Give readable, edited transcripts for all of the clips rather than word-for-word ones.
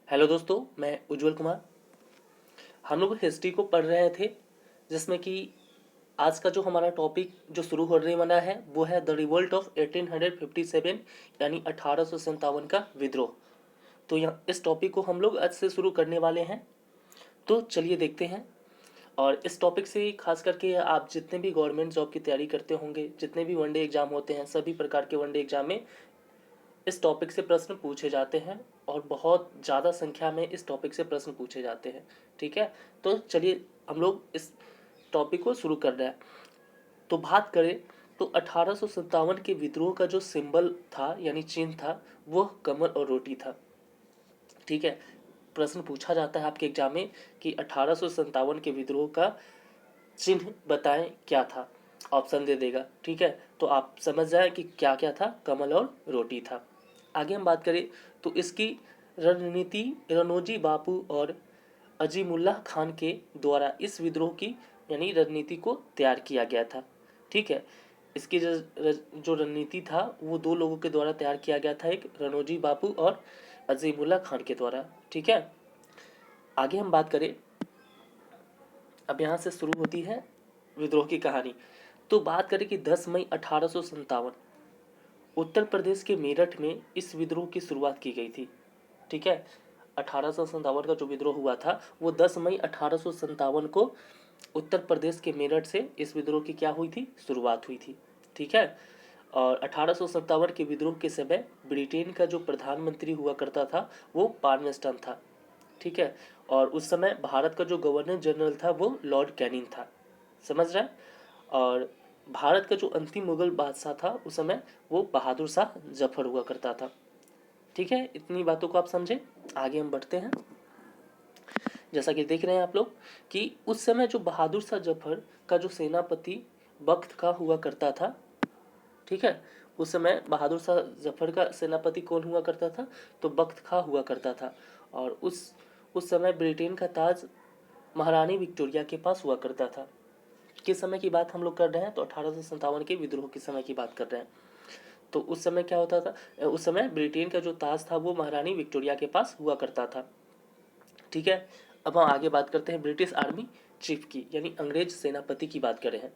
Hello दोस्तों, मैं उज्जवल कुमार। हम लोग हिस्ट्री को पढ़ रहे थे, जिसमें कि आज का जो हमारा टॉपिक जो शुरू होने वाला है वो है द रिवोल्ट ऑफ 1857 यानी 1857 का विद्रोह। तो यहाँ इस टॉपिक को हम लोग आज से शुरू करने वाले हैं। तो चलिए देखते हैं। और इस टॉपिक से खास करके आप जितने भी गवर्नमेंट जॉब की तैयारी करते होंगे, जितने भी वनडे एग्जाम होते हैं, सभी प्रकार के वनडे एग्जाम में इस टॉपिक से प्रश्न पूछे जाते हैं और बहुत ज़्यादा संख्या में इस टॉपिक से प्रश्न पूछे जाते हैं। ठीक है, तो चलिए हम लोग इस टॉपिक को शुरू कर रहे हैं। तो बात करें तो 1857 के विद्रोह का जो सिंबल था यानी चिन्ह था वह कमल और रोटी था। ठीक है, प्रश्न पूछा जाता है आपके एग्जाम में कि 1857 के विद्रोह का चिन्ह बताएं क्या था, ऑप्शन दे देगा। ठीक है, तो आप समझ जाए कि क्या क्या था, कमल और रोटी था। आगे हम बात करें तो इसकी रणनीति रनोजी बापू और अजीमुल्लाह खान के द्वारा इस विद्रोह की यानी रणनीति को तैयार किया गया था। ठीक है, इसकी जो रणनीति था वो दो लोगों के द्वारा तैयार किया गया था, एक रनोजी बापू और अजीमुल्लाह खान के द्वारा। ठीक है, आगे हम बात करें, अब यहाँ से शुरू होती है विद्रोह की कहानी। तो बात करें कि 10 मई 1857 उत्तर प्रदेश के मेरठ में इस विद्रोह की शुरुआत की गई थी। ठीक है, 1857 का जो विद्रोह हुआ था वो 10 मई 1857 को उत्तर प्रदेश के मेरठ से इस विद्रोह की क्या हुई थी, शुरुआत हुई थी। ठीक है, और 1857 के विद्रोह के समय ब्रिटेन का जो प्रधानमंत्री हुआ करता था वो पार्मेस्टन था। ठीक है, और उस समय भारत का जो गवर्नर जनरल था वो लॉर्ड कैनिंग था। समझ रहे हैं? और भारत का जो अंतिम मुगल बादशाह था उस समय वो बहादुर शाह जफर हुआ करता था। ठीक है, इतनी बातों को आप समझे। आगे हम बढ़ते हैं। जैसा कि देख रहे हैं आप लोग कि उस समय जो बहादुर शाह जफर का जो सेनापति बख्त का हुआ करता था। ठीक है, उस समय बहादुर शाह जफर का सेनापति कौन हुआ करता था, तो बख्त खां हुआ करता था। और उस समय ब्रिटेन का ताज महारानी विक्टोरिया के पास हुआ करता था। किस समय की बात हम लोग कर रहे हैं, तो 1857 के विद्रोह के समय की बात कर रहे हैं। तो उस समय क्या होता था, उस समय ब्रिटेन का जो ताज था वो महारानी विक्टोरिया के पास हुआ करता था। ठीक है, अब हम आगे बात करते हैं ब्रिटिश आर्मी चीफ की यानी अंग्रेज सेनापति की बात कर रहे हैं।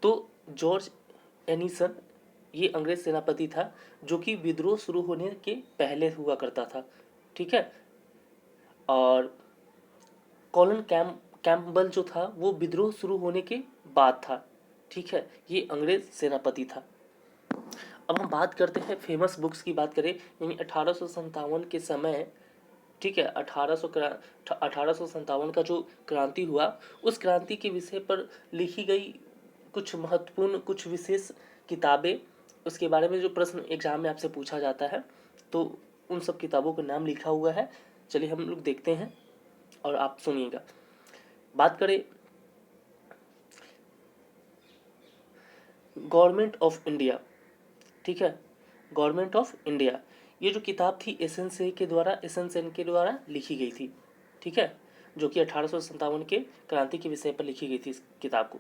तो जॉर्ज एनिसन ये अंग्रेज सेनापति था जो कि विद्रोह शुरू होने के पहले हुआ करता था। ठीक है, और कॉलन कैम्पबेल जो था वो विद्रोह शुरू होने के बाद था। ठीक है, ये अंग्रेज सेनापति था। अब हम बात करते हैं फेमस बुक्स की बात करें यानी 1857 के समय। ठीक है, 1857 का जो क्रांति हुआ उस क्रांति के विषय पर लिखी गई कुछ महत्वपूर्ण कुछ विशेष किताबें, उसके बारे में जो प्रश्न एग्जाम में आपसे पूछा जाता है तो उन सब किताबों का नाम लिखा हुआ है। चलिए हम लोग देखते हैं और आप सुनिएगा। बात करें गवर्नमेंट ऑफ इंडिया। ठीक है, गवर्नमेंट ऑफ इंडिया ये जो किताब थी एस एन के द्वारा लिखी गई थी। ठीक है, जो कि 1857 के क्रांति के विषय पर लिखी गई थी इस किताब को।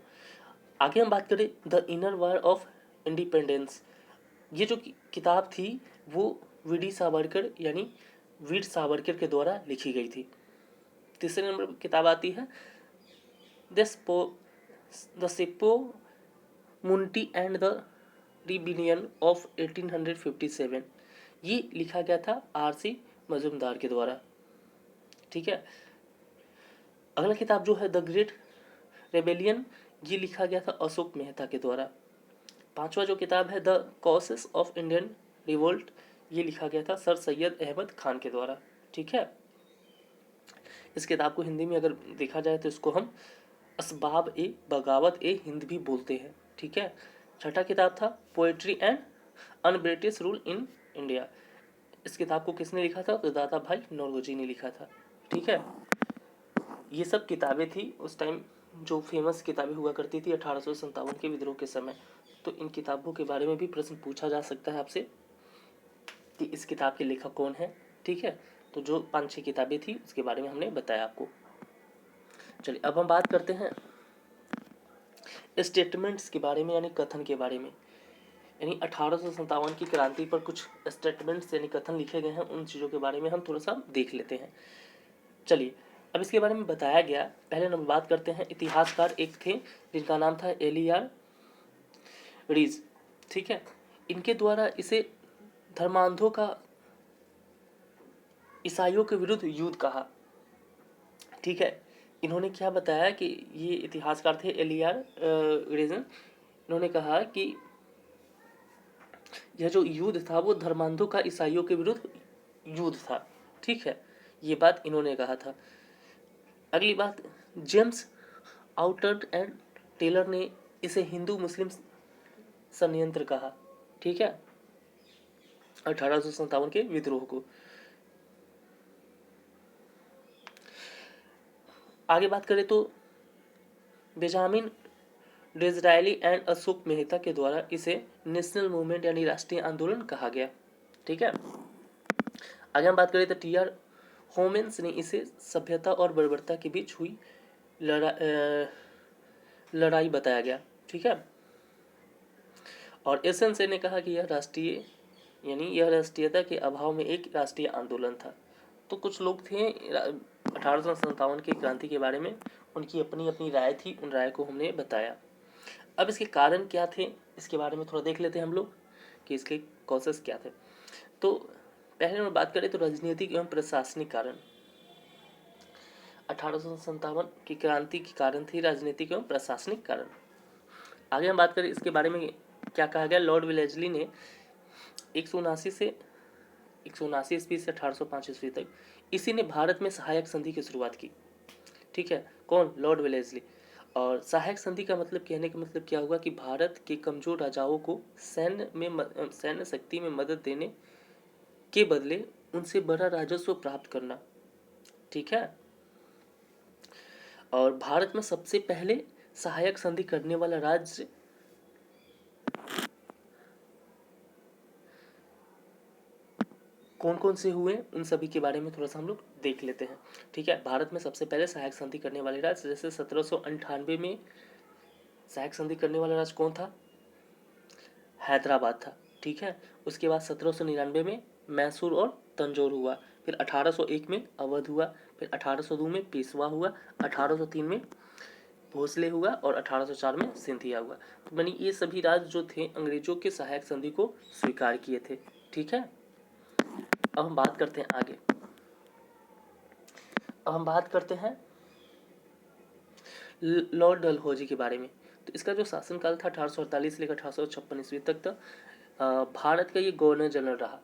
आगे हम बात करें the inner war of independence. ये जो किताब थी वो वीडी सावरकर यानी वीर सावरकर के द्वारा लिखी गई थी। तीसरे नंबर पर किताब आती है the sepoy mutiny and the rebellion of 1857। ये लिखा गया था आर.सी. मजूमदार के द्वारा। ठीक है, अगला किताब जो है द ग्रेट रेबेलियन, ये लिखा गया था अशोक मेहता के द्वारा। पांचवा जो किताब है the causes of Indian revolt, ये लिखा गया था सर सैयद अहमद खान के द्वारा। ठीक है, इस किताब को हिंदी में अगर देखा जाए तो इसको हम असबाब ए बगावत ए हिंद भी बोलते हैं। ठीक है, छठा किताब था poetry and un British rule in India. इस किताब को किसने लिखा था, तो दादा भाई नौरोजी ने लिखा था। ठीक है, ये सब किताबें थी उस टाइम जो फेमस किताबें हुआ करती थी 1857 के विद्रोह के समय। तो इन किताबों के बारे में भी प्रश्न पूछा जा सकता है आपसे कि इस किताब के लेखक कौन है। ठीक है, तो जो 5-6 किताबें थी उसके बारे में हमने बताया आपको। चलिए अब हम बात करते हैं स्टेटमेंट्स के बारे में यानी कथन के बारे में। यानी 1857 की क्रांति पर कुछ स्टेटमेंट्स यानी कथन लिखे गए हैं, उन चीज़ों के बारे में हम थोड़ा सा देख लेते हैं। चलिए, अब इसके बारे में बताया गया। पहले हम बात करते हैं, इतिहासकार एक थे जिनका नाम था एलियार रीज, ठीक है। इनके द्वारा इसे धर्मांधों का ईसाइयों के विरुद्ध युद्ध कहा, ठीक है। इन्होंने क्या बताया कि ये इतिहासकार थे एलियार रीजन, इन्होंने कहा कि यह जो युद्ध था वो धर्मांधों का ईसाइयों के विरुद्ध युद्ध था, ठीक है। ये बात इन्होंने कहा था। अगली बात, जेम्स आउटर एंड टेलर ने इसे हिंदू मुस्लिम संयंत्र कहा, ठीक है, 1857 के विद्रोह को। आगे बात करें तो Benjamin Disraeli and Ashok Mehta के द्वारा इसे नेशनल मूवमेंट यानी राष्ट्रीय आंदोलन कहा गया, ठीक है। आगे हम बात करें तो टी.आर. होमेंस ने इसे सभ्यता और बर्बरता के बीच हुई लड़ाई बताया गया, ठीक है। और एसेंसे ने कहा कि यह राष्ट्रीय यानी यह राष्ट्रीयता के अभाव में एक राष्ट्रीय आंदोलन था। तो कुछ लोग थे 1857 की क्रांति के बारे में, उनकी अपनी अपनी राय थी, उन राय को हमने बताया। अब इसके कारण क्या थे, इसके बारे में थोड़ा देख लेते हैं हम लोग कि इसके कॉजेस क्या थे। तो पहले हम बात करें तो राजनीतिक एवं प्रशासनिक कारण। 1857 की क्रांति के कारण थी राजनीतिक एवं प्रशासनिक कारण। आगे हम बात करें इसके बारे में क्या कहा गया। लॉर्ड वेलेस्ली ने 179 ईस्वी से 1805 ईस्वी तक इसी ने भारत में सहायक संधि की शुरुआत की, ठीक है। कौन? Lord Wellesley. और सहायक संधि का मतलब, कहने का मतलब क्या हुआ कि भारत के कमजोर राजाओं को सैन्य शक्ति में मदद देने के बदले उनसे बड़ा राजस्व प्राप्त करना, ठीक है। और भारत में सबसे पहले सहायक संधि करने वाला राज्य कौन कौन से हुए, उन सभी के बारे में थोड़ा सा हम लोग देख लेते हैं, ठीक है। भारत में सबसे पहले सहायक संधि करने वाले राज्य, जैसे 1798 में सहायक संधि करने वाला राज्य कौन था? हैदराबाद था, ठीक है। उसके बाद 1799 में मैसूर और तंजौर हुआ, फिर 1801 में अवध हुआ, फिर 1802 में पेशवा हुआ, 1803 में भोसले हुआ और 1804 में सिंधिया हुआ। तो यानी ये सभी राज्य जो थे अंग्रेजों के सहायक संधि को स्वीकार किए थे, ठीक है। अब हम बात करते हैं आगे। अब हम बात करते हैं लॉर्ड डलहौजी के बारे में। तो इसका जो शासनकाल था 1848 से लेकर 1856 ईस्वी तक था। भारत का ये गवर्नर जनरल रहा।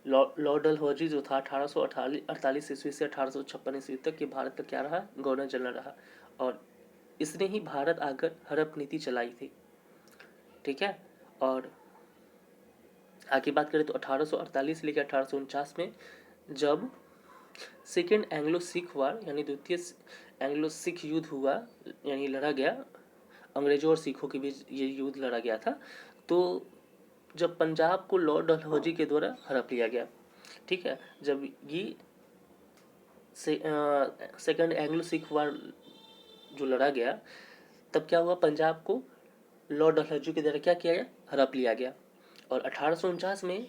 लॉर्ड डलहौजी जो था 1848 ईस्वी से 1856 ईस्वी तक ये भारत का क्या रहा? गवर्नर जनरल रहा। और इसने ही भारत आकर हड़प नीति चलाई थी, ठीक है। और आगे बात करें तो 1848 लेकर 1849 में जब सेकेंड एंग्लो सिख वार यानी द्वितीय एंग्लो सिख युद्ध हुआ, यानी लड़ा गया, अंग्रेजों और सिखों के बीच ये युद्ध लड़ा गया था, तो जब पंजाब को लॉर्ड डलहौजी के द्वारा हड़प लिया गया, ठीक है। जब ये सेकेंड एंग्लो सिख वार जो लड़ा गया, तब क्या हुआ, पंजाब को लॉर्ड डलहौजी के द्वारा क्या किया गया? हड़प लिया गया। और 1849 में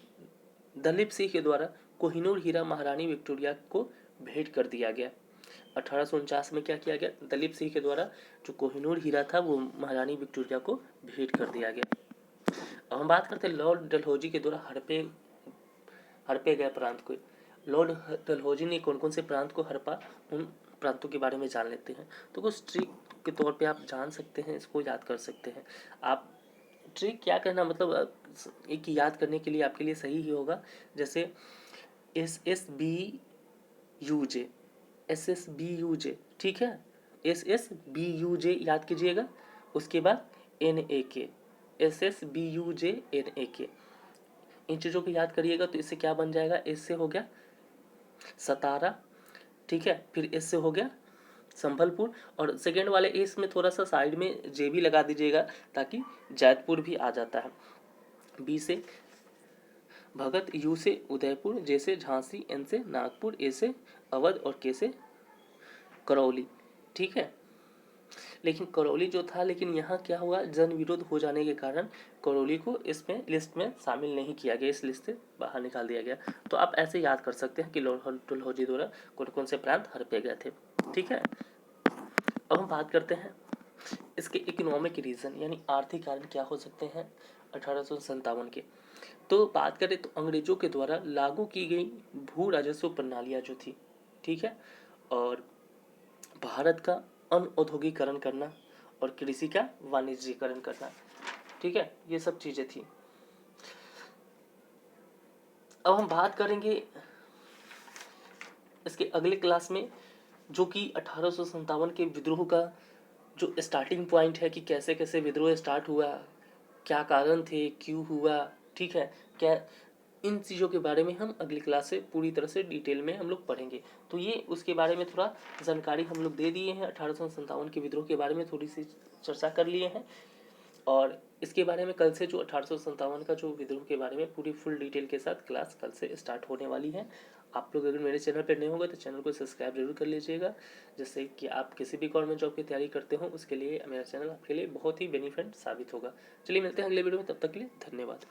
दलीप सिंह के द्वारा कोहिनूर हीरा महारानी विक्टोरिया को भेंट कर दिया गया। 1849 में क्या किया गया? दलीप सिंह के द्वारा जो कोहिनूर हीरा था वो महारानी विक्टोरिया को भेंट कर दिया गया। अब हम बात करते हैं लॉर्ड डलहौजी के द्वारा हड़पे गए प्रांत को। लॉर्ड डलहौजी ने कौन कौन से प्रांत को हड़पा, उन प्रांतों के बारे में जान लेते हैं। तो कुछ ट्रिक के तौर पे आप जान सकते हैं, इसको याद कर सकते हैं। आप ट्रिक क्या करना, मतलब एक याद करने के लिए आपके लिए सही ही होगा। जैसे SSBUJ, SSBUJ, ठीक है। SSBUJ याद कीजिएगा। उसके बाद NAK, SSBUJ NAK, इन चीज़ों को याद करिएगा। तो इससे क्या बन जाएगा? एस से हो गया सतारा, ठीक है। फिर एस से हो गया संभलपुर, और सेकेंड वाले एस में थोड़ा सा साइड में जे भी लगा दीजिएगा ताकि जैतपुर भी आ जाता है। बी से भगत, यू से उदयपुर, जे से झांसी, एन से नागपुर, ए से अवध और के से करौली, ठीक है। लेकिन करौली जो था, लेकिन यहाँ क्या हुआ, जन विरोध हो जाने के कारण करौली को इसमें लिस्ट में शामिल नहीं किया गया, इस लिस्ट से बाहर निकाल दिया गया। तो आप ऐसे याद कर सकते हैं कि डलहौजी द्वारा कौन कौन से प्रांत हड़पे गए थे। ठीक है, अब हम बात करते हैं इसके इकोनॉमिक रीजन यानी आर्थिक कारण क्या हो सकते हैं 1857 के। तो बात करें तो अंग्रेजों के द्वारा लागू की गई भू राजस्व प्रणालियाँ जो थी, ठीक है, और भारत का अनऔद्योगिकरण करना और कृषि का वाणिज्यीकरण करना, ठीक है, ये सब चीजें थी। अब हम बात करेंगे इसके अगले क्लास में, जो कि 1857 के विद्रोह का जो स्टार्टिंग पॉइंट है कि कैसे कैसे विद्रोह स्टार्ट हुआ, क्या कारण थे, क्यों हुआ, ठीक है, क्या, इन चीज़ों के बारे में हम अगली क्लास से पूरी तरह से डिटेल में हम लोग पढ़ेंगे। तो ये उसके बारे में थोड़ा जानकारी हम लोग दे दिए हैं, 1857 के विद्रोह के बारे में थोड़ी सी चर्चा कर लिए हैं, और इसके बारे में कल से जो 1857 का जो विद्रोह के बारे में पूरी फुल डिटेल के साथ क्लास कल से स्टार्ट होने वाली है। आप लोग अगर मेरे चैनल पर नए होंगे तो चैनल को सब्सक्राइब जरूर कर लीजिएगा, जिससे कि आप किसी भी गवर्नमेंट जॉब की तैयारी करते हो उसके लिए मेरा चैनल आपके लिए बहुत ही बेनिफिट साबित होगा। चलिए मिलते हैं अगले वीडियो में, तब तक के लिए धन्यवाद।